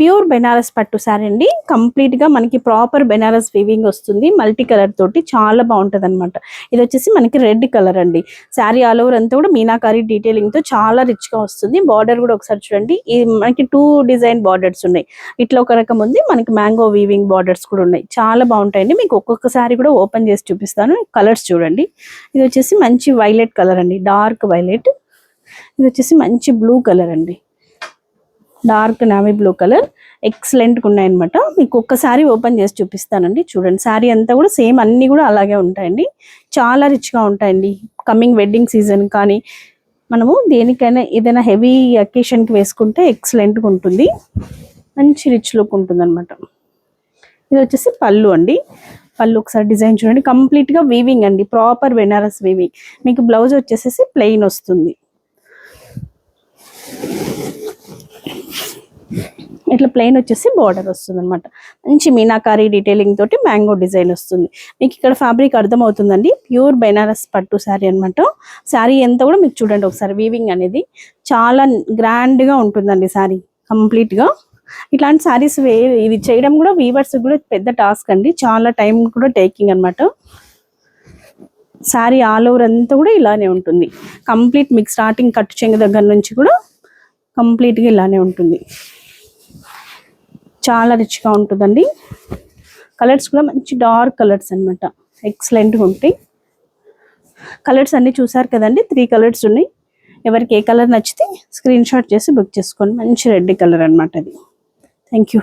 Pure Banaras పట్టు sorry అండి. Complete గా మనకి ప్రాపర్ బెనారస్ వీవింగ్ వస్తుంది, మల్టీ కలర్ తోటి చాలా బాగుంటది అనమాట. ఇది వచ్చేసి మనకి రెడ్ కలర్ అండి. శారీ ఆల్ ఓవర్ అంతా కూడా మీనాకారి డీటెయిలింగ్ తో చాలా రిచ్ గా వస్తుంది. బార్డర్ కూడా ఒకసారి చూడండి, ఇది మనకి 2 డిజైన్ బార్డర్స్ ఉన్నాయి. ఇట్లా ఒక రకం ఉంది, మనకి మ్యాంగో వీవింగ్ బార్డర్స్ కూడా ఉన్నాయి. చాలా బాగుంటాయండి. మీకు ఒక్కొక్క శారీ కూడా ఓపెన్ చేసి చూపిస్తాను. కలర్స్ చూడండి. ఇది వచ్చేసి మంచి వైలెట్ కలర్ అండి, డార్క్ వైలెట్. ఇది వచ్చేసి మంచి బ్లూ కలర్ అండి, డార్క్ నావీ బ్లూ కలర్. ఎక్సలెంట్గా ఉన్నాయన్నమాట. మీకు ఒక్కసారి ఓపెన్ చేసి చూపిస్తానండి. చూడండి, శారీ అంతా కూడా సేమ్, అన్నీ కూడా అలాగే ఉంటాయండి. చాలా రిచ్గా ఉంటాయండి. కమింగ్ వెడ్డింగ్ సీజన్ కానీ మనము దేనికైనా ఏదైనా హెవీ అకేషన్కి వేసుకుంటే ఎక్సలెంట్గా ఉంటుంది. మంచి రిచ్ లుక్ ఉంటుంది అనమాట. ఇది వచ్చేసి పళ్ళు అండి. పళ్ళు ఒకసారి డిజైన్ చూడండి, కంప్లీట్గా వీవింగ్ అండి, ప్రాపర్ బెనారస్ వీవింగ్. మీకు బ్లౌజ్ వచ్చేసేసి ప్లెయిన్ వస్తుంది. ఇట్లా ప్లెయిన్ వచ్చేసి బార్డర్ వస్తుంది అనమాట. మంచి మీనాకారి డీటెయిలింగ్ తోటి మ్యాంగో డిజైన్ వస్తుంది. మీకు ఇక్కడ ఫ్యాబ్రిక్ అర్థమవుతుందండి, ప్యూర్ బెనారస్ పట్టు శారీ అనమాట. శారీ ఎంత కూడా మీకు చూడండి ఒకసారి, వీవింగ్ అనేది చాలా గ్రాండ్గా ఉంటుందండి శారీ కంప్లీట్గా. ఇట్లాంటి శారీస్ ఇది చేయడం కూడా వీవర్స్ కూడా పెద్ద టాస్క్ అండి, చాలా టైం కూడా టేకింగ్ అనమాట. శారీ ఆల్ ఓవర్ అంతా కూడా ఇలానే ఉంటుంది కంప్లీట్. మీకు స్టార్టింగ్ కట్టు చెంగు దగ్గర నుంచి కూడా కంప్లీట్గా ఇలానే ఉంటుంది. చాలా రిచ్గా ఉంటుందండి. కలర్స్ కూడా మంచి డార్క్ కలర్స్ అనమాట, ఎక్సలెంట్గా ఉంటాయి. కలర్స్ అన్నీ చూసారు కదండి, 3 కలర్స్ ఉన్నాయి. ఎవరికి ఏ కలర్ నచ్చితే స్క్రీన్ షాట్ చేసి బుక్ చేసుకోండి. మంచి రెడ్ కలర్ అనమాట అది. Thank you.